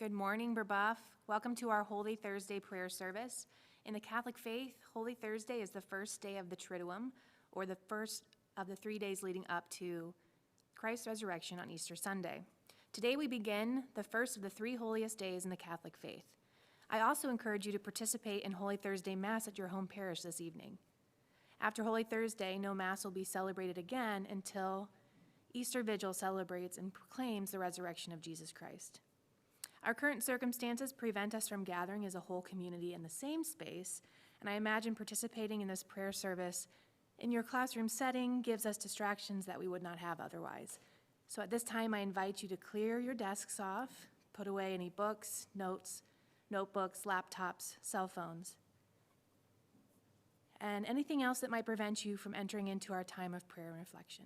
Good morning, Brebeuf. Welcome to our Holy Thursday prayer service. In the Catholic faith, Holy Thursday is the first day of the Triduum, or the first of the 3 days leading up to Christ's resurrection on Easter Sunday. Today we begin the first of the 3 holiest days in the Catholic faith. I also encourage you to participate in Holy Thursday Mass at your home parish this evening. After Holy Thursday, no Mass will be celebrated again until Easter Vigil celebrates and proclaims the resurrection of Jesus Christ. Our current circumstances prevent us from gathering as a whole community in the same space, and I imagine participating in this prayer service in your classroom setting gives us distractions that we would not have otherwise. So at this time, I invite you to clear your desks off, put away any books, notes, notebooks, laptops, cell phones, and anything else that might prevent you from entering into our time of prayer and reflection.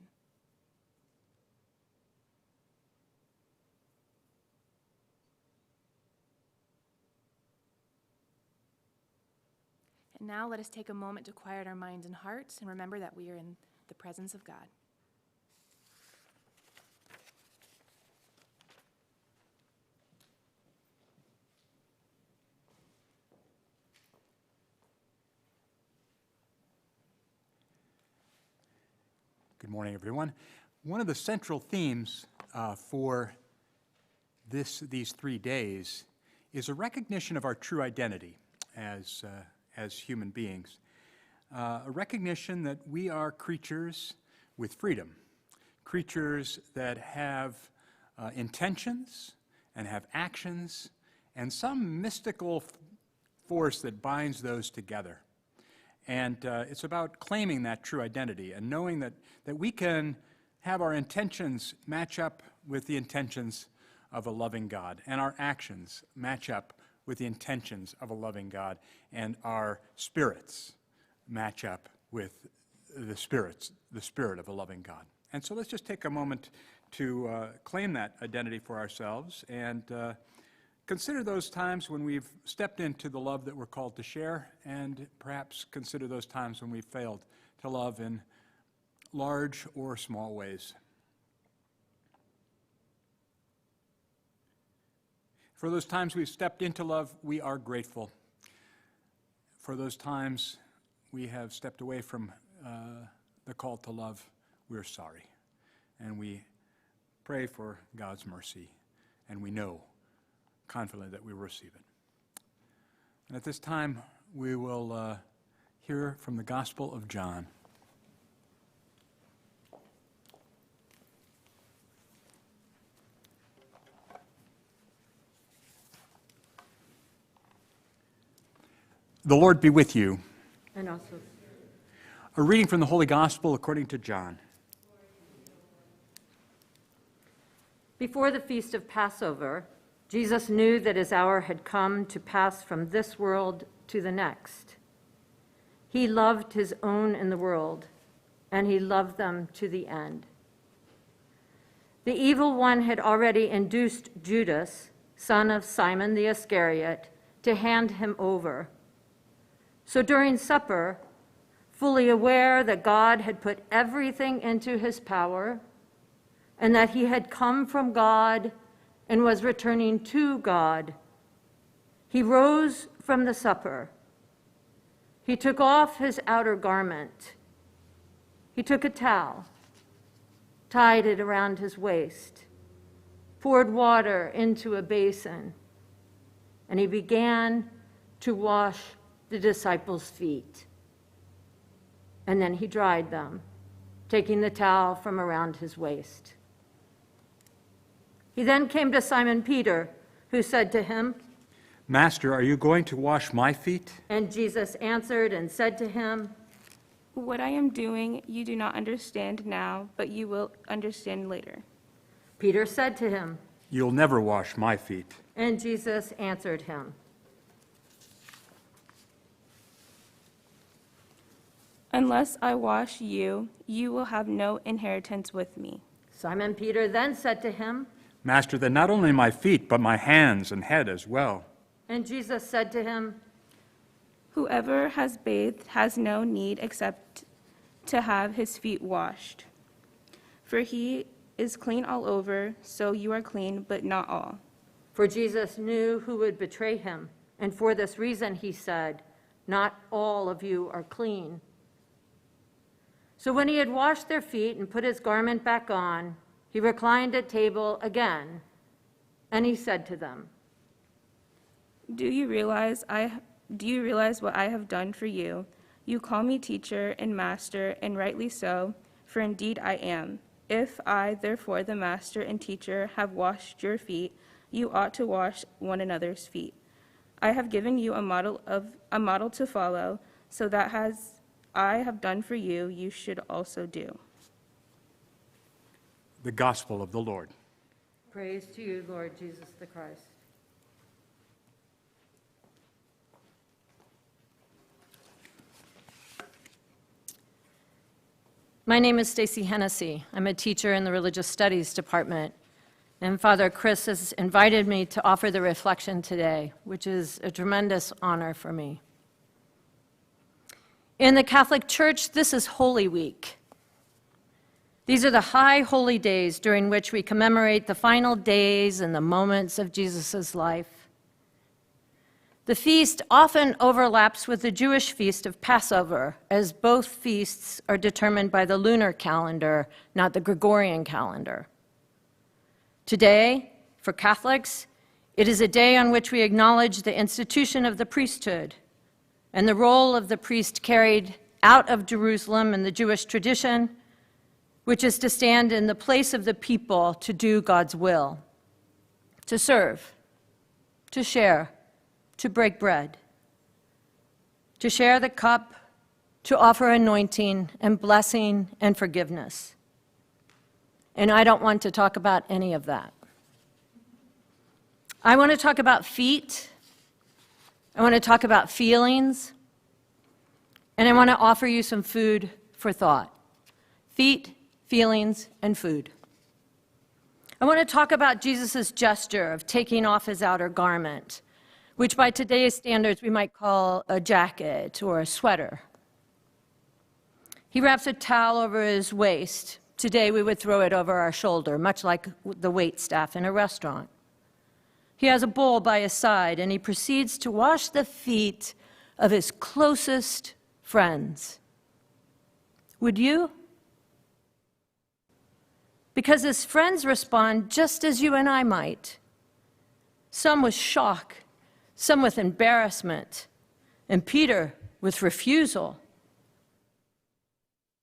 And now let us take a moment to quiet our minds and hearts and remember that we are in the presence of God. Good morning, everyone. One of the central themes for these 3 days is a recognition of our true identity as human beings, a recognition that we are creatures with freedom, creatures that have intentions and have actions and some mystical force that binds those together. And it's about claiming that true identity and knowing that we can have our intentions match up with the intentions of a loving God, and our actions match up with the intentions of a loving God, and our spirits match up with the spirit of a loving God. And so let's just take a moment to claim that identity for ourselves and consider those times when we've stepped into the love that we're called to share, and perhaps consider those times when we've failed to love in large or small ways. For those times we've stepped into love, we are grateful. For those times we have stepped away from the call to love, we're sorry. And we pray for God's mercy, and we know confidently that we will receive it. And at this time, we will hear from the Gospel of John. The Lord be with you. And also. A reading from the Holy Gospel according to John. Before the feast of Passover, Jesus knew that his hour had come to pass from this world to the next. He loved his own in the world, and he loved them to the end. The evil one had already induced Judas, son of Simon the Iscariot, to hand him over. So during supper, fully aware that God had put everything into his power and that he had come from God and was returning to God, he rose from the supper. He took off his outer garment. He took a towel, tied it around his waist, poured water into a basin, and he began to wash the disciples' feet. And then he dried them, taking the towel from around his waist. He then came to Simon Peter, who said to him, Master, are you going to wash my feet? And Jesus answered and said to him, What I am doing you do not understand now, but you will understand later. Peter said to him, You'll never wash my feet. And Jesus answered him, Unless I wash you, you will have no inheritance with me. Simon Peter then said to him, Master, then not only my feet, but my hands and head as well. And Jesus said to him, Whoever has bathed has no need except to have his feet washed. For he is clean all over, so you are clean, but not all. For Jesus knew who would betray him, and for this reason he said, "Not all of you are clean." So when he had washed their feet and put his garment back on, he reclined at table again, and he said to them, Do you realize what I have done for you? You call me teacher and master, and rightly so, for indeed I am. If I, therefore, the master and teacher, have washed your feet, you ought to wash one another's feet. I have given you a model to follow, so that as I have done for you, you should also do. The Gospel of the Lord. "Praise to you, Lord Jesus the Christ." My name is Stacy Hennessy. I'm a teacher in the Religious Studies Department, and Father Chris has invited me to offer the reflection today, which is a tremendous honor for me. In the Catholic Church, this is Holy Week. These are the high holy days during which we commemorate the final days and the moments of Jesus' life. The feast often overlaps with the Jewish feast of Passover, as both feasts are determined by the lunar calendar, not the Gregorian calendar. Today, for Catholics, it is a day on which we acknowledge the institution of the priesthood and the role of the priest carried out of Jerusalem in the Jewish tradition, which is to stand in the place of the people to do God's will, to serve, to share, to break bread, to share the cup, to offer anointing and blessing and forgiveness. And I don't want to talk about any of that. I want to talk about feet. I want to talk about feelings. And I want to offer you some food for thought. Feet, feelings, and food. I want to talk about Jesus' gesture of taking off his outer garment, which by today's standards we might call a jacket or a sweater. He wraps a towel over his waist. Today we would throw it over our shoulder, much like the waitstaff in a restaurant. He has a bowl by his side, and he proceeds to wash the feet of his closest friends. Would you? Because his friends respond just as you and I might. Some with shock, some with embarrassment, and Peter with refusal.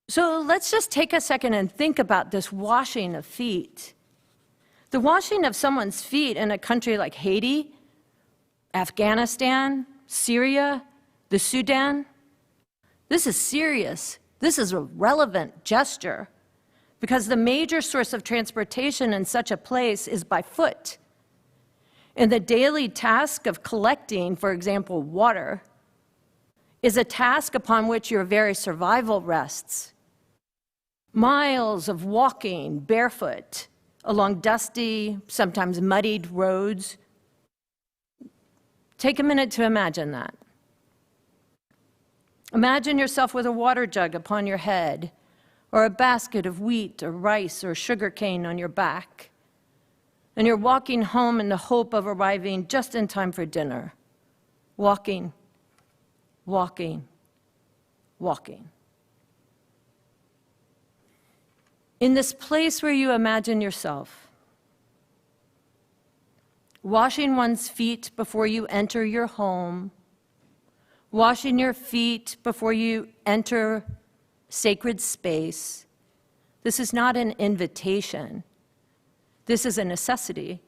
So let's just take a second and think about this washing of feet. The washing of someone's feet in a country like Haiti, Afghanistan, Syria, the Sudan, this is serious. This is a relevant gesture because the major source of transportation in such a place is by foot. And the daily task of collecting, for example, water, is a task upon which your very survival rests. Miles of walking barefoot along dusty, sometimes muddied roads. Take a minute to imagine that. Imagine yourself with a water jug upon your head, or a basket of wheat or rice or sugar cane on your back. And you're walking home in the hope of arriving just in time for dinner. Walking, walking, walking. In this place where you imagine yourself, washing one's feet before you enter your home, washing your feet before you enter sacred space, this is not an invitation. This is a necessity.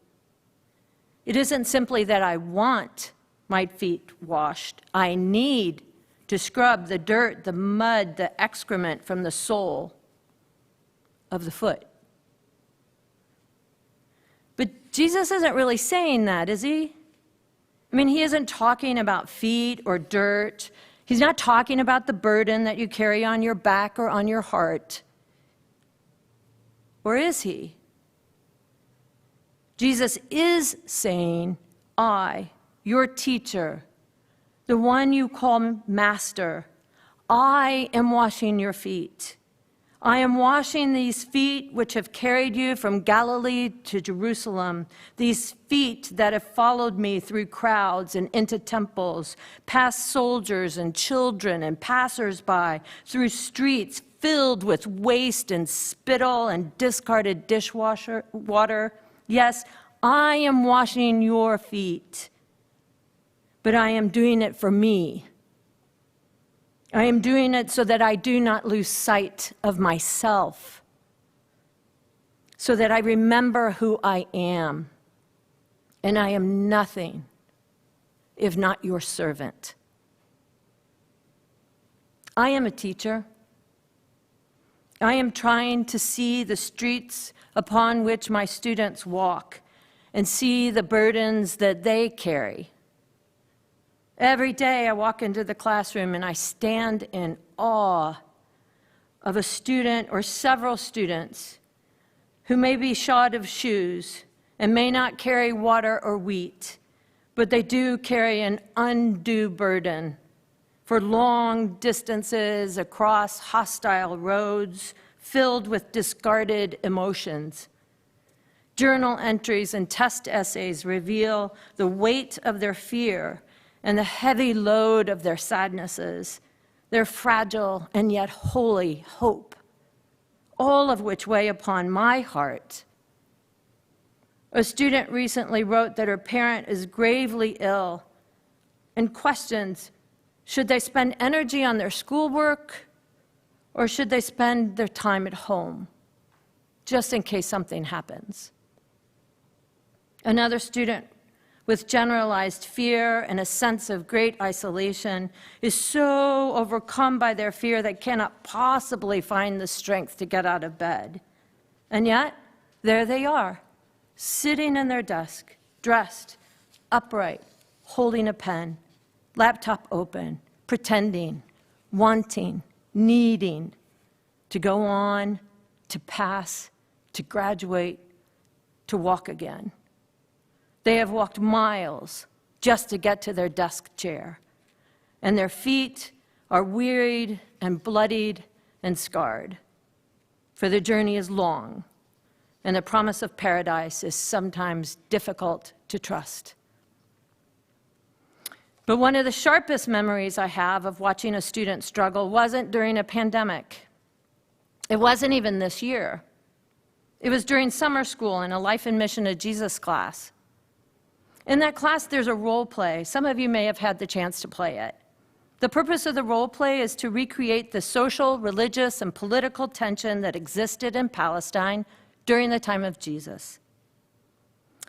It isn't simply that I want my feet washed. I need to scrub the dirt, the mud, the excrement from the sole of the foot. But Jesus isn't really saying that, is he? I mean, he isn't talking about feet or dirt. He's not talking about the burden that you carry on your back or on your heart. Or is he? Jesus is saying, I, your teacher, the one you call master, I am washing your feet. I am washing these feet which have carried you from Galilee to Jerusalem, these feet that have followed me through crowds and into temples, past soldiers and children and passers-by, through streets filled with waste and spittle and discarded dishwasher water. Yes, I am washing your feet, but I am doing it for me. I am doing it so that I do not lose sight of myself, so that I remember who I am, and I am nothing if not your servant. I am a teacher. I am trying to see the streets upon which my students walk and see the burdens that they carry. Every day I walk into the classroom and I stand in awe of a student or several students who may be shod of shoes and may not carry water or wheat, but they do carry an undue burden for long distances across hostile roads filled with discarded emotions. Journal entries and test essays reveal the weight of their fear and the heavy load of their sadnesses, their fragile and yet holy hope, all of which weigh upon my heart. A student recently wrote that her parent is gravely ill and questions, should they spend energy on their schoolwork or should they spend their time at home, just in case something happens? Another student with generalized fear and a sense of great isolation is so overcome by their fear they cannot possibly find the strength to get out of bed. And yet, there they are, sitting in their desk, dressed, upright, holding a pen, laptop open, pretending, wanting, needing to go on, to pass, to graduate, to walk again. They have walked miles just to get to their desk chair, and their feet are wearied and bloodied and scarred. For the journey is long, and the promise of paradise is sometimes difficult to trust. But one of the sharpest memories I have of watching a student struggle wasn't during a pandemic. It wasn't even this year. It was during summer school in a Life and Mission of Jesus class. In that class, there's a role play. Some of you may have had the chance to play it. The purpose of the role play is to recreate the social, religious, and political tension that existed in Palestine during the time of Jesus.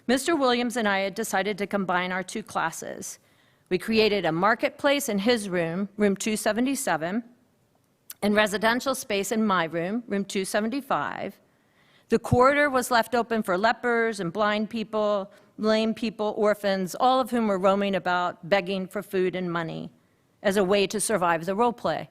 Mr. Williams and I had decided to combine our two classes. We created a marketplace in his room, room 277, and residential space in my room, room 275. The corridor was left open for lepers and blind people, lame people, orphans, all of whom were roaming about begging for food and money as a way to survive the role play.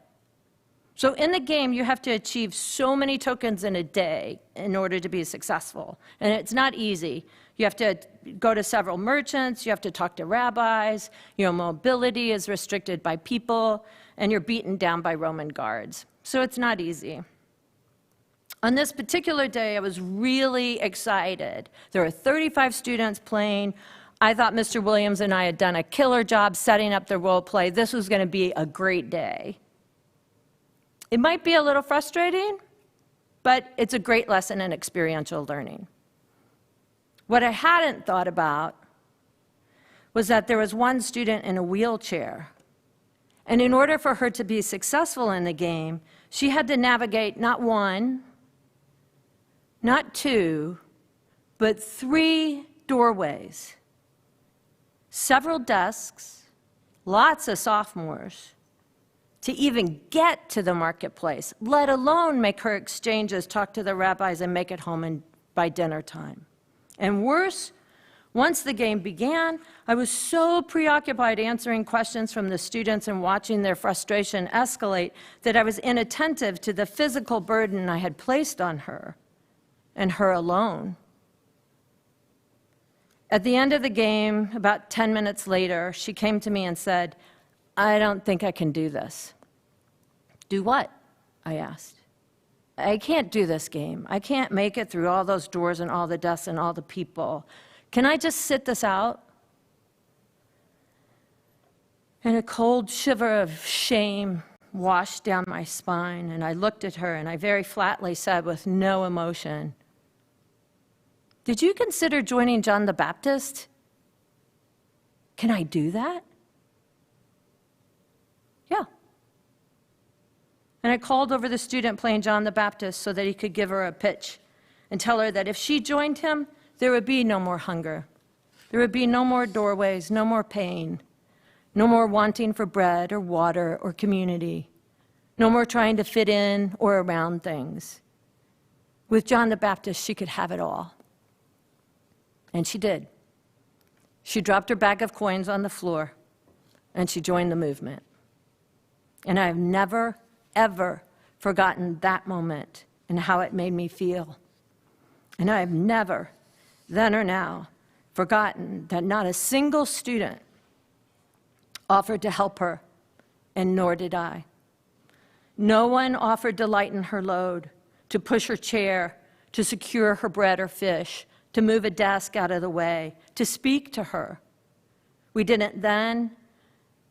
So in the game, you have to achieve so many tokens in a day in order to be successful. And it's not easy. You have to go to several merchants, you have to talk to rabbis, your mobility is restricted by people, and you're beaten down by Roman guards. So it's not easy. On this particular day, I was really excited. There were 35 students playing. I thought Mr. Williams and I had done a killer job setting up the role play. This was going to be a great day. It might be a little frustrating, but it's a great lesson in experiential learning. What I hadn't thought about was that there was one student in a wheelchair. And in order for her to be successful in the game, she had to navigate not one, not two, but 3 doorways, several desks, lots of sophomores, to even get to the marketplace, let alone make her exchanges, talk to the rabbis, and make it home by dinner time. And worse, once the game began, I was so preoccupied answering questions from the students and watching their frustration escalate that I was inattentive to the physical burden I had placed on her, and her alone. At the end of the game, about 10 minutes later, she came to me and said, "I don't think I can do this." "Do what?" I asked. I can't do this game. I can't make it through all those doors and all the desks and all the people. Can I just sit this out? And a cold shiver of shame washed down my spine, and I looked at her and I very flatly said with no emotion, "Did you consider joining John the Baptist? Can I do that?" "Yeah." And I called over the student playing John the Baptist so that he could give her a pitch and tell her that if she joined him, there would be no more hunger. There would be no more doorways, no more pain, no more wanting for bread or water or community, no more trying to fit in or around things. With John the Baptist, she could have it all. And she did. She dropped her bag of coins on the floor, and she joined the movement. And I've never, ever forgotten that moment and how it made me feel. And I have never, then or now, forgotten that not a single student offered to help her, and nor did I. No one offered to lighten her load, to push her chair, to secure her bread or fish, to move a desk out of the way, to speak to her. We didn't then,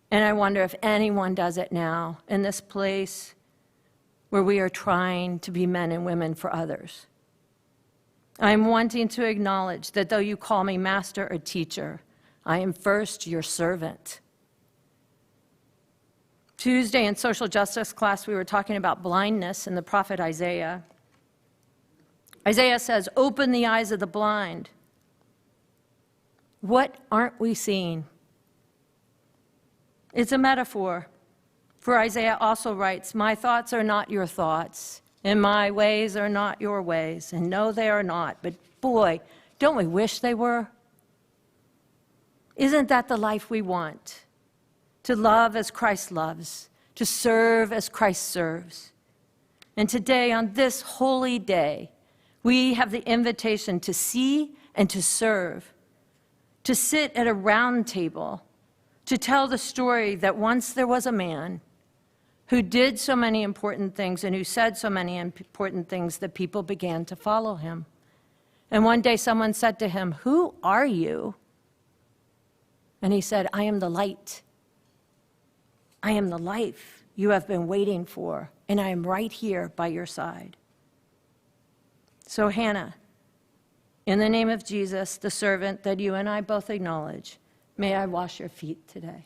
and I wonder if anyone does it now in this place where we are trying to be men and women for others. I'm wanting to acknowledge that though you call me master or teacher, I am first your servant. Tuesday in social justice class, we were talking about blindness in the prophet Isaiah. Isaiah says, "Open the eyes of the blind." What aren't we seeing? It's a metaphor. For Isaiah also writes, "My thoughts are not your thoughts, and my ways are not your ways." And no, they are not. But boy, don't we wish they were? Isn't that the life we want? To love as Christ loves, to serve as Christ serves. And today, on this holy day, we have the invitation to see and to serve, to sit at a round table, to tell the story that once there was a man who did so many important things and who said so many important things that people began to follow him. And one day someone said to him, "Who are you?" And he said, "I am the light. I am the life you have been waiting for, and I am right here by your side." So Hannah, in the name of Jesus, the servant that you and I both acknowledge, may I wash your feet today.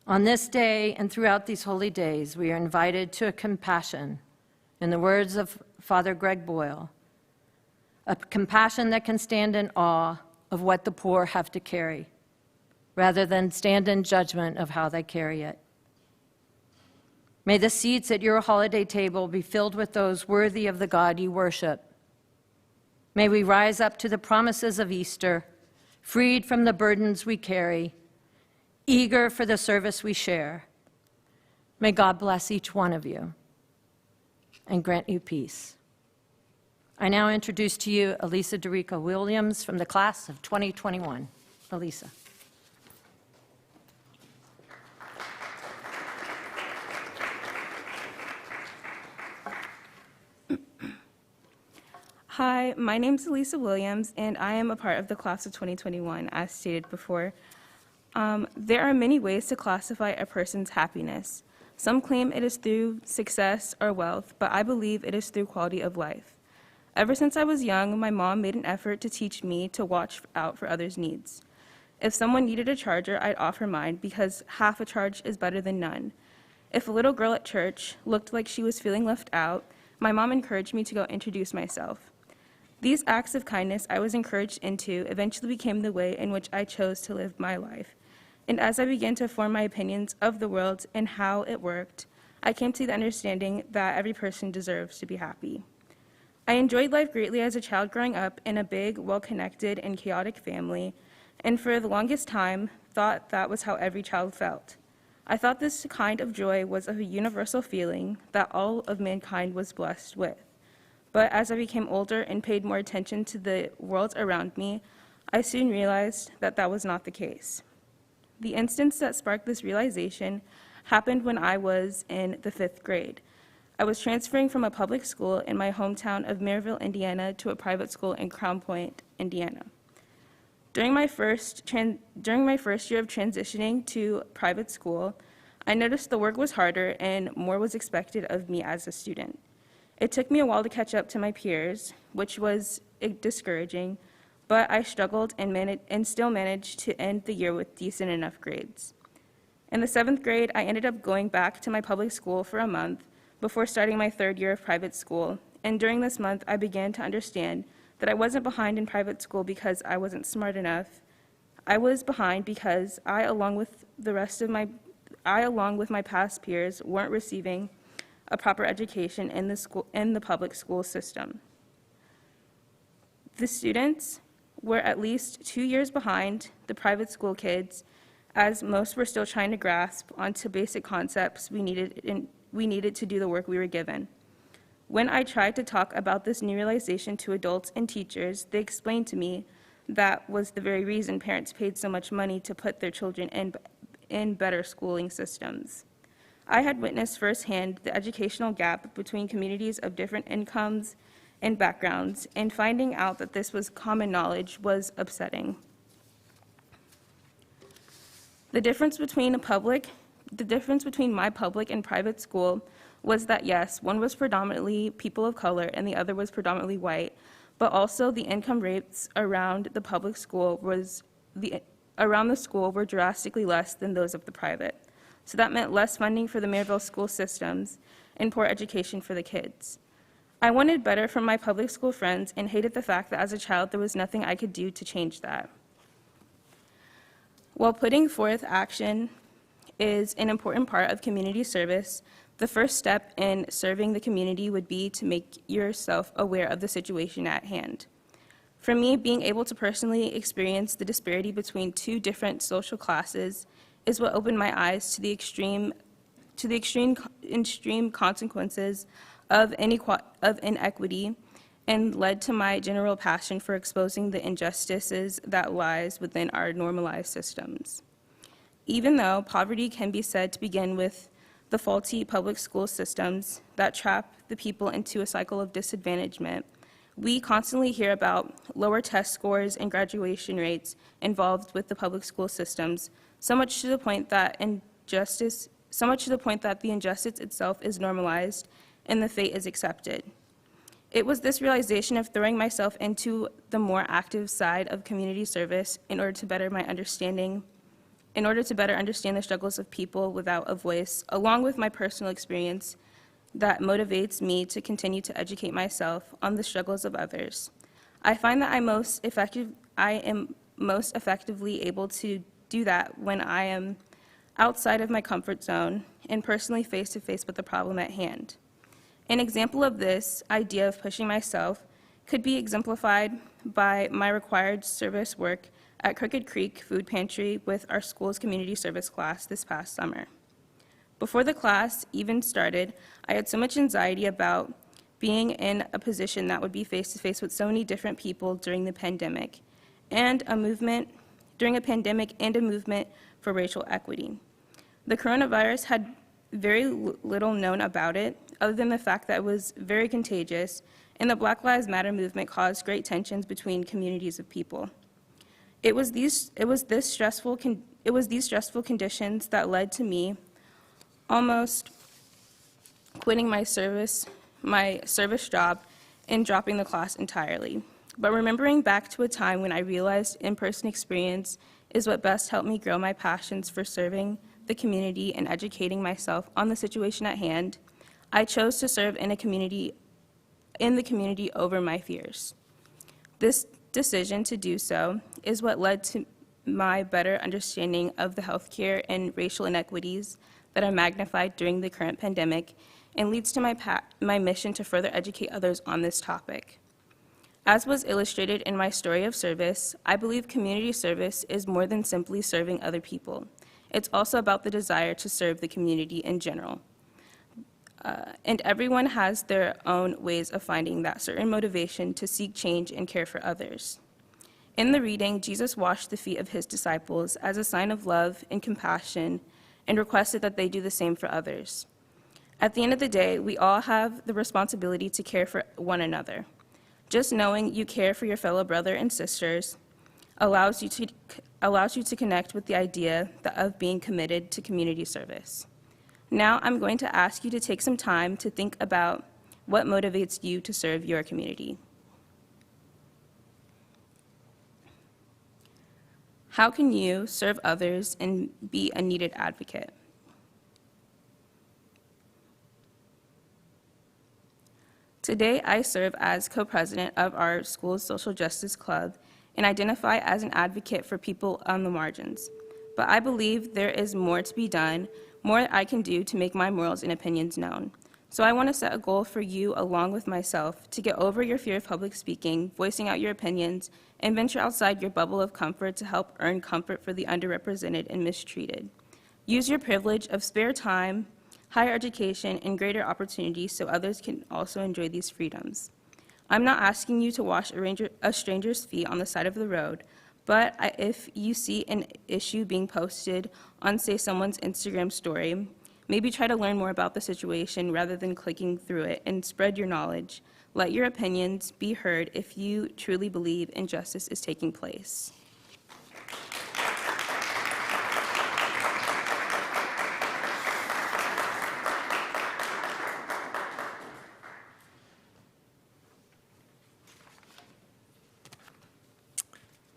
On this day and throughout these holy days, we are invited to a compassion, in the words of Father Greg Boyle, a compassion that can stand in awe of what the poor have to carry, rather than stand in judgment of how they carry it. May the seats at your holiday table be filled with those worthy of the God you worship. May we rise up to the promises of Easter, freed from the burdens we carry, eager for the service we share. May God bless each one of you and grant you peace. I now introduce to you Elisa Dorica Williams from the class of 2021. Elisa. Hi, my name is Elisa Williams, and I am a part of the class of 2021, as stated before. There are many ways to classify a person's happiness. Some claim it is through success or wealth, but I believe it is through quality of life. Ever since I was young, my mom made an effort to teach me to watch out for others' needs. If someone needed a charger, I'd offer mine because half a charge is better than none. If a little girl at church looked like she was feeling left out, my mom encouraged me to go introduce myself. These acts of kindness I was encouraged into eventually became the way in which I chose to live my life. And as I began to form my opinions of the world and how it worked, I came to the understanding that every person deserves to be happy. I enjoyed life greatly as a child growing up in a big, well-connected, and chaotic family, and for the longest time thought that was how every child felt. I thought this kind of joy was a universal feeling that all of mankind was blessed with. But as I became older and paid more attention to the world around me, I soon realized that that was not the case. The instance that sparked this realization happened when I was in the 5th grade. I was transferring from a public school in my hometown of Maryville, Indiana, to a private school in Crown Point, Indiana. During my first year of transitioning to private school, I noticed the work was harder and more was expected of me as a student. It took me a while to catch up to my peers, which was discouraging, but I struggled and still managed to end the year with decent enough grades. In the 7th grade, I ended up going back to my public school for a month before starting my 3rd year of private school, and during this month, I began to understand that I wasn't behind in private school because I wasn't smart enough. I was behind because I, along with my past peers, weren't receiving a proper education in the public school system. The students were at least 2 years behind the private school kids, as most were still trying to grasp onto basic concepts we needed to do the work we were given. When I tried to talk about this new realization to adults and teachers, they explained to me that was the very reason parents paid so much money to put their children in better schooling systems. I had witnessed firsthand the educational gap between communities of different incomes and backgrounds, and finding out that this was common knowledge was upsetting. The difference between my public and private school was that, yes, one was predominantly people of color and the other was predominantly white, but also the income rates around the school were drastically less than those of the private. So that meant less funding for the Maryville school systems and poor education for the kids. I wanted better from my public school friends and hated the fact that as a child there was nothing I could do to change that. While putting forth action is an important part of community service, the first step in serving the community would be to make yourself aware of the situation at hand. For me, being able to personally experience the disparity between two different social classes is what opened my eyes to the extreme consequences of inequity and led to my general passion for exposing the injustices that lies within our normalized systems. Even though poverty can be said to begin with the faulty public school systems that trap the people into a cycle of disadvantagement, we constantly hear about lower test scores and graduation rates involved with the public school systems, so much to the point that the injustice itself is normalized and the fate is accepted. It was this realization of throwing myself into the more active side of community service in order to better understand the struggles of people without a voice, along with my personal experience, that motivates me to continue to educate myself on the struggles of others. I find that I am most effectively able to do that when I am outside of my comfort zone and personally face-to-face with the problem at hand. An example of this idea of pushing myself could be exemplified by my required service work at Crooked Creek Food Pantry with our school's community service class this past summer. Before the class even started, I had so much anxiety about being in a position that would be face-to-face with so many different people during the pandemic, and a movement for racial equity. The coronavirus had very little known about it, other than the fact that it was very contagious, and the Black Lives Matter movement caused great tensions between communities of people. It was these stressful conditions that led to me almost quitting my service job and dropping the class entirely. But remembering back to a time when I realized in-person experience is what best helped me grow my passions for serving the community and educating myself on the situation at hand, I chose to serve in the community over my fears. This decision to do so is what led to my better understanding of the healthcare and racial inequities that are magnified during the current pandemic and leads to my mission to further educate others on this topic. As was illustrated in my story of service, I believe community service is more than simply serving other people. It's also about the desire to serve the community in general. And everyone has their own ways of finding that certain motivation to seek change and care for others. In the reading, Jesus washed the feet of his disciples as a sign of love and compassion and requested that they do the same for others. At the end of the day, we all have the responsibility to care for one another. Just knowing you care for your fellow brother and sisters allows you to connect with the idea of being committed to community service. Now I'm going to ask you to take some time to think about what motivates you to serve your community. How can you serve others and be a needed advocate? Today, I serve as co-president of our school's social justice club and identify as an advocate for people on the margins. But I believe there is more to be done, more I can do to make my morals and opinions known. So I want to set a goal for you, along with myself, to get over your fear of public speaking, voicing out your opinions, and venture outside your bubble of comfort to help earn comfort for the underrepresented and mistreated. Use your privilege of spare time, higher education, and greater opportunities so others can also enjoy these freedoms. I'm not asking you to wash a stranger's feet on the side of the road, but if you see an issue being posted on, say, someone's Instagram story, maybe try to learn more about the situation rather than clicking through it, and spread your knowledge. Let your opinions be heard if you truly believe injustice is taking place.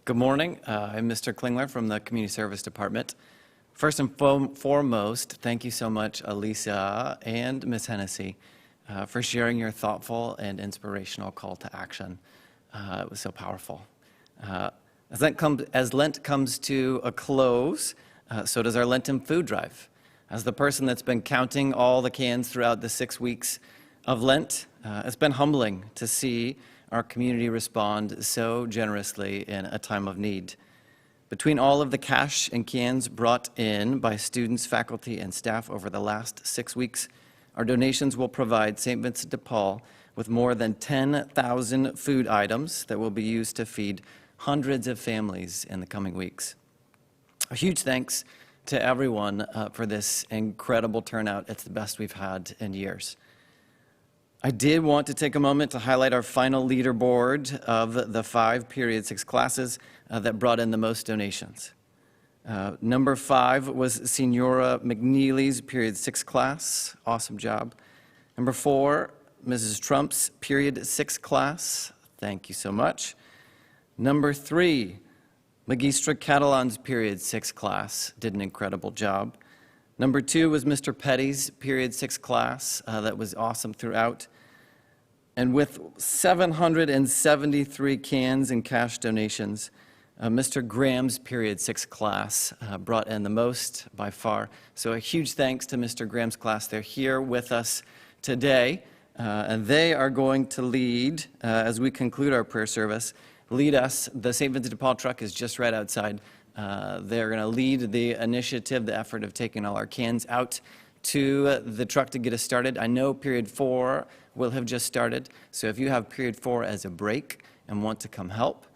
Good morning. I'm Mr. Klingler from the Community Service Department. First and foremost, thank you so much, Alicia and Ms. Hennessy, for sharing your thoughtful and inspirational call to action. It was so powerful. As Lent comes to a close, so does our Lenten food drive. As the person that's been counting all the cans throughout the 6 weeks of Lent, it's been humbling to see our community respond so generously in a time of need. Between all of the cash and cans brought in by students, faculty, and staff over the last 6 weeks, our donations will provide St. Vincent de Paul with more than 10,000 food items that will be used to feed hundreds of families in the coming weeks. A huge thanks to everyone for this incredible turnout. It's the best we've had in years. I did want to take a moment to highlight our final leaderboard of the 5 Period 6 classes that brought in the most donations. Number 5 was Senora McNeely's Period 6 class. Awesome job. Number 4, Mrs. Trump's Period 6 class. Thank you so much. Number 3, Magistra Catalan's Period 6 class. Did an incredible job. Number 2 was Mr. Petty's Period 6 class. That was awesome throughout. And with 773 cans and cash donations, Mr. Graham's Period 6 class brought in the most by far. So a huge thanks to Mr. Graham's class. They're here with us today, and they are going to lead, as we conclude our prayer service, lead us. The St. Vincent de Paul truck is just right outside. They're going to lead the initiative, the effort of taking all our cans out to the truck to get us started. I know Period 4 will have just started, so if you have Period 4 as a break and want to come help,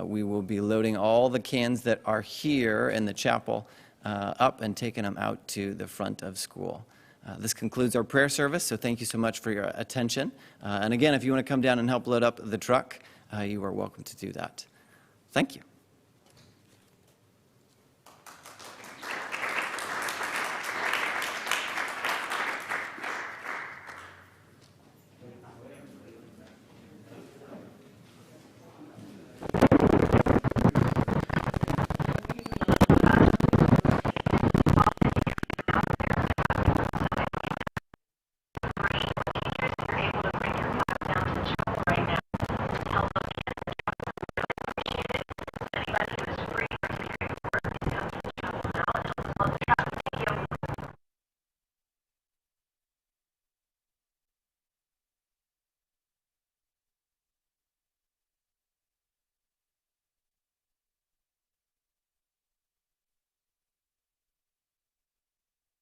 we will be loading all the cans that are here in the chapel up and taking them out to the front of school. This concludes our prayer service, so thank you so much for your attention. And again, if you want to come down and help load up the truck, you are welcome to do that. Thank you.